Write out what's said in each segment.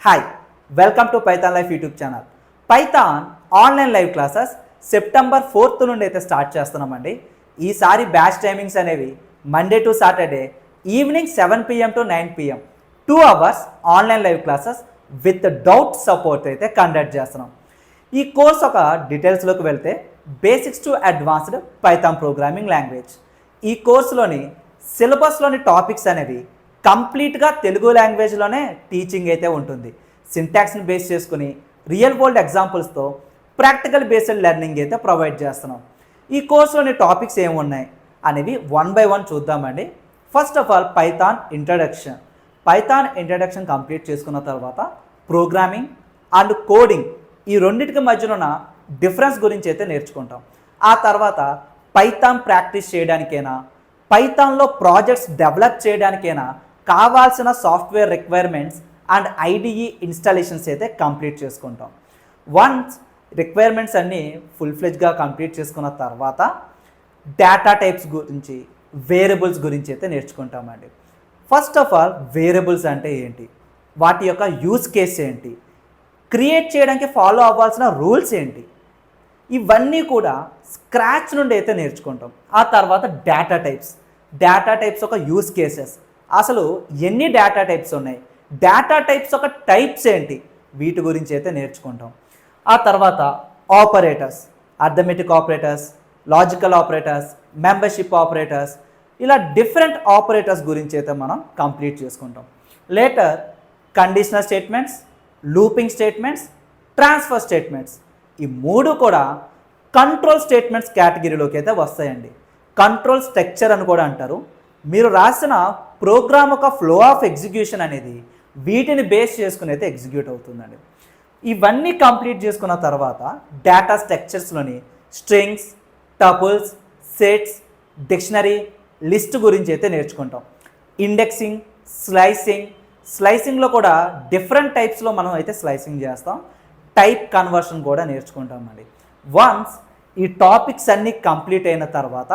Hi welcome to Python life YouTube channel. Python online live classes September 4th నుండి అయితే start చేస్తున్నామండి. ఈసారి batch timings అనేవి Monday to Saturday evening 7 PM to 9 PM 2 hours online live classes with doubt support అయితే conduct చేస్తున్నాం. ఈ course ఒక డీటెయిల్స్లోకి వెళ్తే basics to advanced Python programming language. ఈ కోర్సులోని సిలబస్లోని టాపిక్స్ అనేవి కంప్లీట్గా తెలుగు లాంగ్వేజ్లోనే టీచింగ్ అయితే ఉంటుంది. సింటాక్స్ని బేస్ చేసుకుని రియల్ వరల్డ్ ఎగ్జాంపుల్స్తో ప్రాక్టికల్ బేస్డ్ లెర్నింగ్ అయితే ప్రొవైడ్ చేస్తున్నాం. ఈ కోర్సులోని టాపిక్స్ ఏమున్నాయి అనేవి 1 by 1 చూద్దామండి. First of all Python introduction. Python introduction complete చేసుకున్న తర్వాత ప్రోగ్రామింగ్ అండ్ కోడింగ్ ఈ రెండింటికి మధ్యన ఉన్న డిఫరెన్స్ గురించి అయితే నేర్చుకుంటాం. ఆ తర్వాత పైథాన్ ప్రాక్టీస్ చేయడానికైనా పైథాన్లో ప్రాజెక్ట్స్ డెవలప్ చేయడానికైనా కావాల్సిన software requirements and IDE installations అయితే కంప్లీట్ చేసుకుంటాం. వన్స్ రిక్వైర్మెంట్స్ అన్నీ ఫుల్ ఫ్లెజ్గా కంప్లీట్ చేసుకున్న తర్వాత డేటా టైప్స్ గురించి వేరియబుల్స్ గురించి అయితే నేర్చుకుంటామండి. ఫస్ట్ ఆఫ్ ఆల్ వేరియబుల్స్ అంటే ఏంటి, వాటి యొక్క యూజ్ కేస్ ఏంటి, క్రియేట్ చేయడానికి ఫాలో అవ్వాల్సిన రూల్స్ ఏంటి, ఇవన్నీ కూడా స్క్రాచ్ నుండి అయితే నేర్చుకుంటాం. ఆ తర్వాత డేటా టైప్స్ ఒక యూజ్ కేసెస్, అసలు ఎన్ని డేటా టైప్స్ ఉన్నాయి, డేటా టైప్స్ ఒక టైప్స్ ఏంటి, వీటి గురించి అయితే నేర్చుకుంటాం. ఆ తర్వాత operators, arithmetic operators, logical operators, membership operators, ఇలా డిఫరెంట్ ఆపరేటర్స్ గురించి అయితే మనం కంప్లీట్ చేసుకుంటాం. Later conditional statements, looping statements, transfer statements, ఈ మూడు కూడా కంట్రోల్ స్టేట్మెంట్స్ కేటగిరీలోకి అయితే వస్తాయండి. కంట్రోల్ స్ట్రక్చర్ అని కూడా అంటారు. మీరు రాసిన ప్రోగ్రామ్ ఒక ఫ్లో ఆఫ్ ఎగ్జిక్యూషన్ అనేది వీటిని బేస్ చేసుకుని అయితే ఎగ్జిక్యూట్ అవుతుందండి. ఇవన్నీ కంప్లీట్ చేసుకున్న తర్వాత డేటా స్ట్రక్చర్స్లోని strings, tuples, sets, dictionary, list గురించి అయితే నేర్చుకుంటాం. ఇండెక్సింగ్, స్లైసింగ్లో కూడా డిఫరెంట్ టైప్స్లో మనం అయితే స్లైసింగ్ చేస్తాం. టైప్ కన్వర్షన్ కూడా నేర్చుకుంటామండి. వన్స్ ఈ టాపిక్స్ అన్నీ కంప్లీట్ అయిన తర్వాత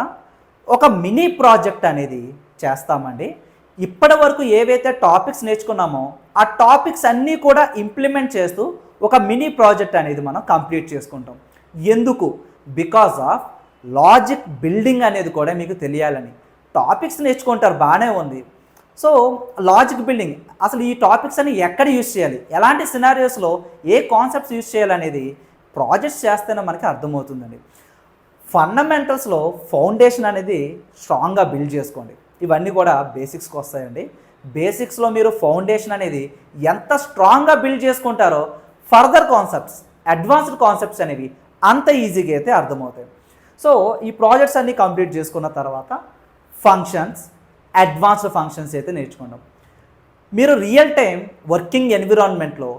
ఒక మినీ ప్రాజెక్ట్ అనేది చేస్తామండి. ఇప్పటి వరకు ఏవైతే టాపిక్స్ నేర్చుకున్నామో ఆ టాపిక్స్ అన్నీ కూడా ఇంప్లిమెంట్ చేస్తూ ఒక మినీ ప్రాజెక్ట్ అనేది మనం కంప్లీట్ చేసుకుంటాం. ఎందుకు? బికాజ్ ఆఫ్ లాజిక్ బిల్డింగ్ అనేది కూడా మీకు తెలియాలని. టాపిక్స్ నేర్చుకుంటారు, బాగానే ఉంది. సో లాజిక్ బిల్డింగ్, అసలు ఈ టాపిక్స్ అన్ని ఎక్కడ యూజ్ చేయాలి, ఎలాంటి సినారియోస్లో ఏ కాన్సెప్ట్స్ యూజ్ చేయాలనేది ప్రాజెక్ట్స్ చేస్తేనే మనకి అర్థమవుతుందండి. ఫండమెంటల్స్లో ఫౌండేషన్ అనేది స్ట్రాంగ్గా బిల్డ్ చేసుకోండి. ఇవన్నీ కూడా బేసిక్స్కి వస్తాయండి. బేసిక్స్లో మీరు ఫౌండేషన్ అనేది ఎంత స్ట్రాంగ్గా బిల్డ్ చేసుకుంటారో ఫర్దర్ కాన్సెప్ట్స్, అడ్వాన్స్డ్ కాన్సెప్ట్స్ అనేవి అంత ఈజీగా అయితే అర్థమవుతాయి. సో ఈ ప్రాజెక్ట్స్ అన్నీ కంప్లీట్ చేసుకున్న తర్వాత ఫంక్షన్స్, అడ్వాన్స్డ్ ఫంక్షన్స్ అయితే నేర్చుకుంటాం. మీరు రియల్ టైం వర్కింగ్ ఎన్విరాన్మెంట్లో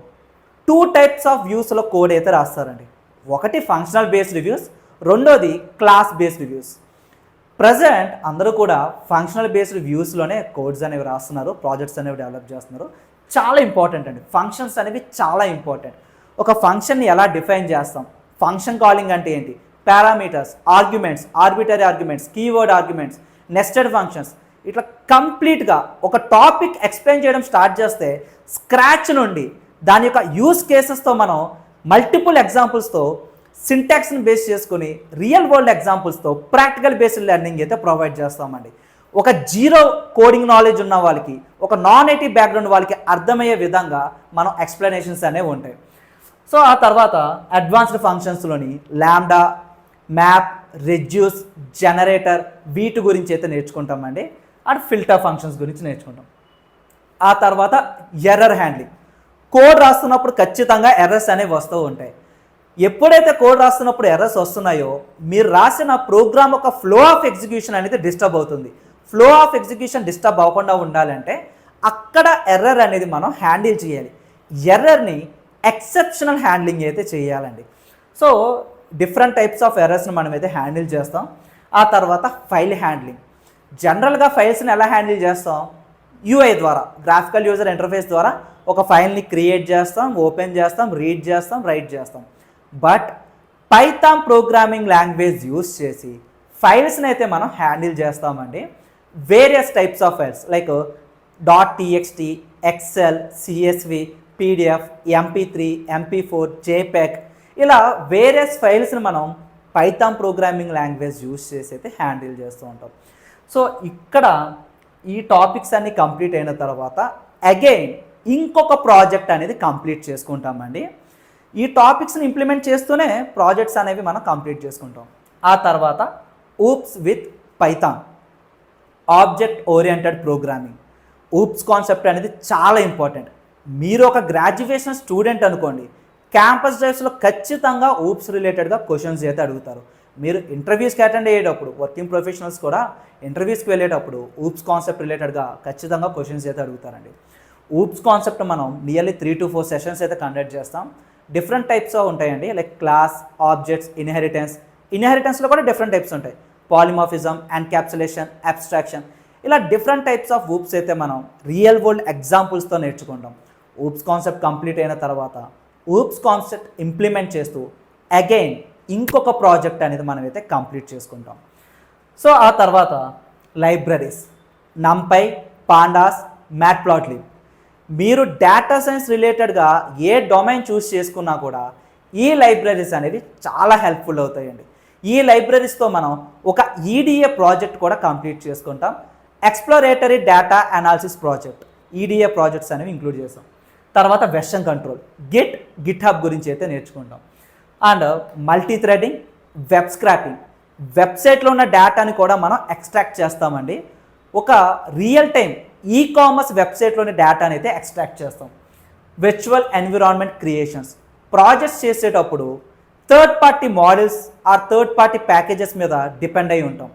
2 types ఆఫ్ వ్యూస్లో కోడ్ అయితే రాస్తారండి. ఒకటి ఫంక్షనల్ బేస్డ్ రివ్యూస్, రెండోది క్లాస్ బేస్డ్ రివ్యూస్. ప్రజెంట్ అందరూ కూడా ఫంక్షనల్ బేస్డ్ వ్యూస్లోనే కోడ్స్ అనేవి రాస్తున్నారు, ప్రాజెక్ట్స్ అనేవి డెవలప్ చేస్తున్నారు. చాలా ఇంపార్టెంట్ అండి, ఫంక్షన్స్ అనేవి చాలా ఇంపార్టెంట్. ఒక ఫంక్షన్ని ఎలా డిఫైన్ చేస్తాం, ఫంక్షన్ కాలింగ్ అంటే ఏంటి, parameters, arguments, arbitrary arguments, keyword arguments, nested functions, ఇట్లా కంప్లీట్గా ఒక టాపిక్ ఎక్స్ప్లెయిన్ చేయడం స్టార్ట్ చేస్తే స్క్రాచ్ నుండి దాని యొక్క యూస్ కేసెస్తో మనం మల్టిపుల్ ఎగ్జాంపుల్స్తో సింటాక్స్ని బేస్ చేసుకుని రియల్ వరల్డ్ ఎగ్జాంపుల్స్తో ప్రాక్టికల్ బేస్డ్ లెర్నింగ్ అయితే ప్రొవైడ్ చేస్తామండి. ఒక జీరో కోడింగ్ నాలెడ్జ్ ఉన్న వాళ్ళకి, ఒక నాన్ ఐటీ బ్యాక్గ్రౌండ్ వాళ్ళకి అర్థమయ్యే విధంగా మనం ఎక్స్ప్లెనేషన్స్ అనేవి ఉంటాయి. సో ఆ తర్వాత అడ్వాన్స్డ్ ఫంక్షన్స్లోని ల్యాండా, మ్యాప్, రెడ్యూస్, జనరేటర్, వీటి గురించి అయితే నేర్చుకుంటామండి. అండ్ ఫిల్టర్ ఫంక్షన్స్ గురించి నేర్చుకుంటాం. ఆ తర్వాత ఎర్రర్ హ్యాండ్లింగ్. కోడ్ రాస్తున్నప్పుడు ఖచ్చితంగా ఎర్రర్స్ అనేవి వస్తూ ఉంటాయి. ఎప్పుడైతే కోడ్ రాస్తున్నప్పుడు ఎర్రర్స్ వస్తున్నాయో మీరు రాసిన ప్రోగ్రామ్ ఒక ఫ్లో ఆఫ్ ఎగ్జిక్యూషన్ అనేది డిస్టర్బ్ అవుతుంది. ఫ్లో ఆఫ్ ఎగ్జిక్యూషన్ డిస్టర్బ్ అవ్వకుండా ఉండాలంటే అక్కడ ఎర్రర్ అనేది మనం హ్యాండిల్ చేయాలి. ఎర్రర్ని ఎక్సెప్షనల్ హ్యాండ్లింగ్ అయితే చేయాలండి. సో డిఫరెంట్ టైప్స్ ఆఫ్ ఎర్రర్స్ని మనం అయితే హ్యాండిల్ చేస్తాం. ఆ తర్వాత ఫైల్ హ్యాండ్లింగ్. జనరల్గా ఫైల్స్ని ఎలా హ్యాండిల్ చేస్తాం, యూఐ ద్వారా, గ్రాఫికల్ యూజర్ ఇంటర్ఫేస్ ద్వారా ఒక ఫైల్ని క్రియేట్ చేస్తాం, ఓపెన్ చేస్తాం, రీడ్ చేస్తాం, రైట్ చేస్తాం. But Python programming language use చేసి ఫైల్స్ని అయితే మనం హ్యాండిల్ చేస్తామండి. Various types of files like .txt, excel, CSV, PDF, MP3, MP4, JPEG ఇలా వేరియస్ ఫైల్స్ని మనం పైథాన్ ప్రోగ్రామింగ్ లాంగ్వేజ్ యూజ్ చేసి అయితే హ్యాండిల్ చేస్తూ ఉంటాం. సో ఇక్కడ ఈ టాపిక్స్ అన్నీ కంప్లీట్ అయిన తర్వాత అగైన్ ఇంకొక ప్రాజెక్ట్ అనేది కంప్లీట్ చేసుకుంటామండి. ఈ టాపిక్స్ని ఇంప్లిమెంట్ చేస్తూనే ప్రాజెక్ట్స్ అనేవి మనం కంప్లీట్ చేసుకుంటాం. ఆ తర్వాత oops with Python, object oriented programming. Oops concept అనేది చాలా ఇంపార్టెంట్. మీరు ఒక గ్రాడ్యుయేషన్ స్టూడెంట్ అనుకోండి, క్యాంపస్ డ్రైవ్స్లో ఖచ్చితంగా ఊప్స్ రిలేటెడ్గా క్వశ్చన్స్ అయితే అడుగుతారు. మీరు ఇంటర్వ్యూస్కి అటెండ్ అయ్యేటప్పుడు, వర్కింగ్ ప్రొఫెషనల్స్ కూడా ఇంటర్వ్యూస్కి వెళ్ళేటప్పుడు ఊప్స్ కాన్సెప్ట్ రిలేటెడ్గా ఖచ్చితంగా క్వశ్చన్స్ అయితే అడుగుతారండి. ఊప్స్ కాన్సెప్ట్ మనం నియర్లీ 3 to 4 సెషన్స్ అయితే కండక్ట్ చేస్తాం. డిఫరెంట్ టైప్స్ ఉంటాయండి, లైక్ క్లాస్, ఆబ్జెక్ట్స్, ఇన్హెరిటెన్స్లో కూడా డిఫరెంట్ టైప్స్ ఉంటాయి. పాలిమార్ఫిజం, ఎన్క్యాప్సులేషన్, అబ్స్ట్రాక్షన్, ఇలా డిఫరెంట్ టైప్స్ ఆఫ్ ఊప్స్ అయితే మనం రియల్ వరల్డ్ ఎగ్జాంపుల్స్తో నేర్చుకుంటాం. ఊప్స్ కాన్సెప్ట్ కంప్లీట్ అయిన తర్వాత ఊప్స్ కాన్సెప్ట్ ఇంప్లిమెంట్ చేస్తూ అగైన్ ఇంకొక ప్రాజెక్ట్ అనేది మనం అయితే కంప్లీట్ చేసుకుంటాం. సో ఆ తర్వాత లైబ్రరీస్, నంపై, పాండాస్, మ్యాట్ప్లాట్లిబ్. మీరు డేటా సైన్స్ రిలేటెడ్గా ఏ డొమైన్ చూస్ చేసుకున్నా కూడా ఈ లైబ్రరీస్ అనేవి చాలా హెల్ప్ఫుల్ అవుతాయండి. ఈ లైబ్రరీస్తో మనం ఒక EDA ప్రాజెక్ట్ కూడా కంప్లీట్ చేసుకుంటాం. Exploratory data analysis project, EDA projects అనేవి ఇంక్లూడ్ చేస్తాం. తర్వాత వెర్షన్ కంట్రోల్, గిట్హబ్ గురించి అయితే నేర్చుకుంటాం. And multi threading, web scrapping, వెబ్సైట్లో ఉన్న డేటాని కూడా మనం ఎక్స్ట్రాక్ట్ చేస్తామండి. ఒక రియల్ టైం కామర్స్ వెబ్సైట్లోని డేటాని అయితే ఎక్స్ట్రాక్ట్ చేస్తాం. వర్చువల్ ఎన్విరాన్మెంట్ క్రియేషన్స్, ప్రాజెక్ట్స్ చేసేటప్పుడు third party models or third party packages మీద డిపెండ్ అయి ఉంటాం.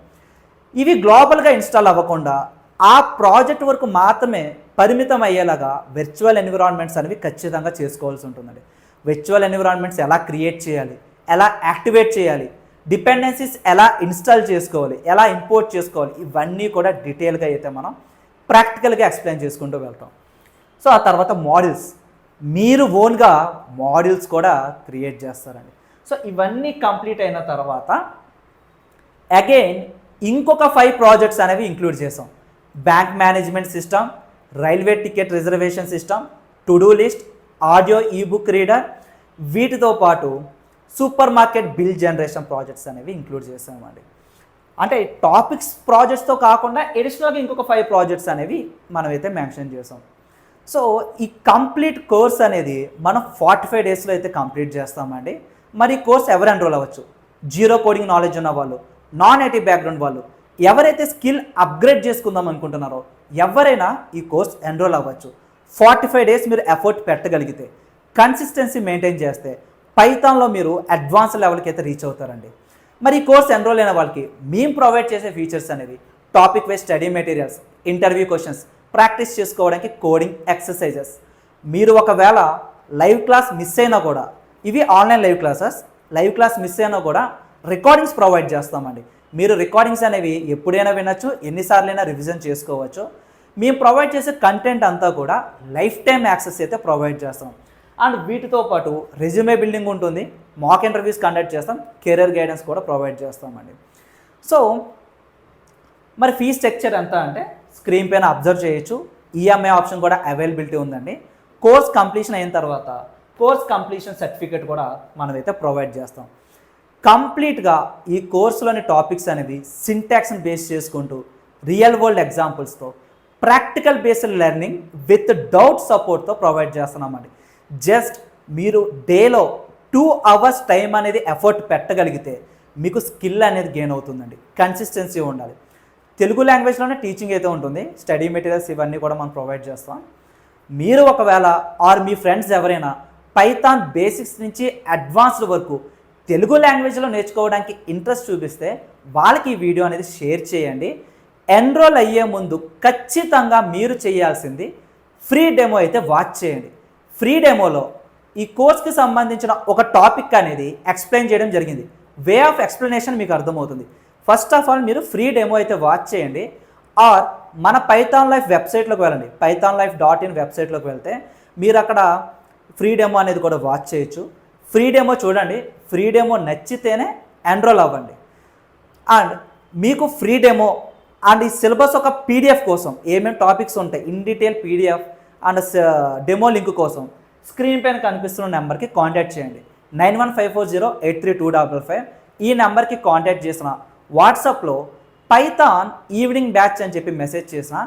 ఇవి గ్లోబల్గా ఇన్స్టాల్ అవ్వకుండా ఆ ప్రాజెక్ట్ వరకు మాత్రమే పరిమితం అయ్యేలాగా వర్చువల్ ఎన్విరాన్మెంట్స్ అనేవి ఖచ్చితంగా చేసుకోవాల్సి ఉంటుందండి. వర్చువల్ ఎన్విరాన్మెంట్స్ ఎలా క్రియేట్ చేయాలి, ఎలా యాక్టివేట్ చేయాలి, డిపెండెన్సీస్ ఎలా ఇన్స్టాల్ చేసుకోవాలి, ఎలా ఇంపోర్ట్ చేసుకోవాలి, ఇవన్నీ కూడా డీటెయిల్గా అయితే మనం ప్రాక్టికల్గా ఎక్స్ప్లెయిన్ చేసుకుంటూ వెళ్తాం. సో ఆ తర్వాత మోడల్స్, మీరు ఓన్గా మోడల్స్ కూడా క్రియేట్ చేస్తారండి. సో ఇవన్నీ కంప్లీట్ అయిన తర్వాత అగైన్ ఇంకొక 5 ప్రాజెక్ట్స్ అనేవి ఇంక్లూడ్ చేసాం. Bank management system, railway ticket reservation system, to do list, audio ebook reader, వీటితో పాటు super market bill generation projects అనేవి ఇంక్లూడ్ చేసామండి. అంటే టాపిక్స్ ప్రాజెక్ట్స్తో కాకుండా ఎడిషనల్గా ఇంకొక 5 ప్రాజెక్ట్స్ అనేవి మనమైతే మెన్షన్ చేసాం. సో ఈ కంప్లీట్ కోర్స్ అనేది మనం 45 డేస్లో అయితే కంప్లీట్ చేస్తామండి. మరి ఈ కోర్స్ ఎవరు ఎన్రోల్ అవ్వచ్చు? జీరో కోడింగ్ నాలెడ్జ్ ఉన్న వాళ్ళు, నాన్ ఐటీ బ్యాక్గ్రౌండ్ వాళ్ళు, ఎవరైతే స్కిల్ అప్గ్రేడ్ చేసుకుందాం అనుకుంటున్నారో ఎవరైనా ఈ కోర్స్ ఎన్రోల్ అవ్వచ్చు. 45 డేస్ మీరు ఎఫర్ట్ పెట్టగలిగితే, కన్సిస్టెన్సీ మెయింటైన్ చేస్తే పైథాన్లో మీరు అడ్వాన్స్ లెవెల్కి అయితే రీచ్ అవుతారండి. మరి ఈ కోర్స్ ఎన్రోల్ అయిన వాళ్ళకి మేము ప్రొవైడ్ చేసే ఫీచర్స్ అనేవి topic wise study materials, interview questions, practice చేసుకోవడానికి కోడింగ్ ఎక్సర్సైజెస్. మీరు ఒకవేళ లైవ్ క్లాస్ మిస్ అయినా కూడా, ఇవి ఆన్లైన్ లైవ్ క్లాస్ మిస్ అయినా కూడా రికార్డింగ్స్ ప్రొవైడ్ చేస్తామండి. మీరు రికార్డింగ్స్ అనేవి ఎప్పుడైనా వినొచ్చు, ఎన్నిసార్లైనా రివిజన్ చేసుకోవచ్చు. మేము ప్రొవైడ్ చేసే కంటెంట్ అంతా కూడా లైఫ్ టైం యాక్సెస్ అయితే ప్రొవైడ్ చేస్తాం. అండ్ వీటితో పాటు రెజ్యూమే బిల్డింగ్ ఉంటుంది, మాక్ ఇంటర్వ్యూస్ కండక్ట్ చేస్తాం, కెరీర్ గైడెన్స్ కూడా ప్రొవైడ్ చేస్తామండి. సో మరి ఫీ స్ట్రక్చర్ ఎంత అంటే స్క్రీన్ పైన అబ్జర్వ్ చేయొచ్చు. ఈఎంఐ ఆప్షన్ కూడా అవైలబిలిటీ ఉందండి. కోర్స్ కంప్లీషన్ అయిన తర్వాత కోర్స్ కంప్లీషన్ సర్టిఫికేట్ కూడా మనమైతే ప్రొవైడ్ చేస్తాం. కంప్లీట్గా ఈ కోర్సులోని టాపిక్స్ అనేవి సింటాక్స్ని బేస్ చేసుకుంటూ రియల్ వరల్డ్ ఎగ్జాంపుల్స్తో practical based learning with doubt సపోర్ట్తో ప్రొవైడ్ చేస్తున్నామండి. జస్ట్ మీరు డేలో 2 hours టైం అనేది ఎఫర్ట్ పెట్టగలిగితే మీకు స్కిల్ అనేది గెయిన్ అవుతుందండి. కన్సిస్టెన్సీ ఉండాలి. తెలుగు లాంగ్వేజ్లోనే టీచింగ్ అయితే ఉంటుంది, స్టడీ మెటీరియల్స్ ఇవన్నీ కూడా మనం ప్రొవైడ్ చేస్తాం. మీరు ఒకవేళ ఆర్ మీ ఫ్రెండ్స్ ఎవరైనా పైథాన్ బేసిక్స్ నుంచి అడ్వాన్స్డ్ వరకు తెలుగు లాంగ్వేజ్లో నేర్చుకోవడానికి ఇంట్రెస్ట్ చూపిస్తే వాళ్ళకి ఈ వీడియో అనేది షేర్ చేయండి. ఎన్రోల్ అయ్యే ముందు ఖచ్చితంగా మీరు చేయాల్సింది ఫ్రీ డెమో అయితే వాచ్ చేయండి. ఫ్రీ డెమోలో ఈ కోర్స్కి సంబంధించిన ఒక టాపిక్ అనేది ఎక్స్ప్లెయిన్ చేయడం జరిగింది. వే ఆఫ్ ఎక్స్ప్లెనేషన్ మీకు అర్థమవుతుంది. ఫస్ట్ ఆఫ్ ఆల్ మీరు ఫ్రీ డెమో అయితే వాచ్ చేయండి. ఆర్ మన పైథాన్ లైఫ్ వెబ్సైట్లోకి వెళ్ళండి, pythonlife.in వెబ్సైట్లోకి వెళ్తే మీరు అక్కడ ఫ్రీ డెమో అనేది కూడా వాచ్ చేయొచ్చు. ఫ్రీ డెమో చూడండి, ఫ్రీ డెమో నచ్చితేనే ఎన్రోల్ అవ్వండి. అండ్ మీకు ఫ్రీ డెమో అండ్ ఈ సిలబస్ ఒక పీడిఎఫ్ కోసం ఏమేమి టాపిక్స్ ఉంటాయి in detail PDF and demo link కోసం స్క్రీన్ పైన కనిపిస్తున్న నెంబర్కి కాంటాక్ట్ చేయండి. 9154083255 ఈ నెంబర్కి కాంటాక్ట్ చేసిన వాట్సాప్లో పైథాన్ ఈవినింగ్ బ్యాచ్ అని చెప్పి మెసేజ్ చేసిన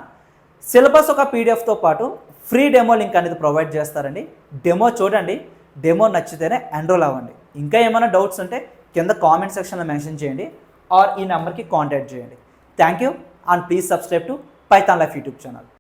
సిలబస్ ఒక పీడిఎఫ్తో పాటు ఫ్రీ డెమో లింక్ అనేది ప్రొవైడ్ చేస్తారండి. డెమో చూడండి, డెమో నచ్చితేనే ఎన్రోల్ అవ్వండి. ఇంకా ఏమైనా డౌట్స్ ఉంటే కింద కామెంట్ సెక్షన్లో మెన్షన్ చేయండి ఆర్ ఈ నెంబర్కి కాంటాక్ట్ చేయండి. Thank you and please subscribe to Python life YouTube channel.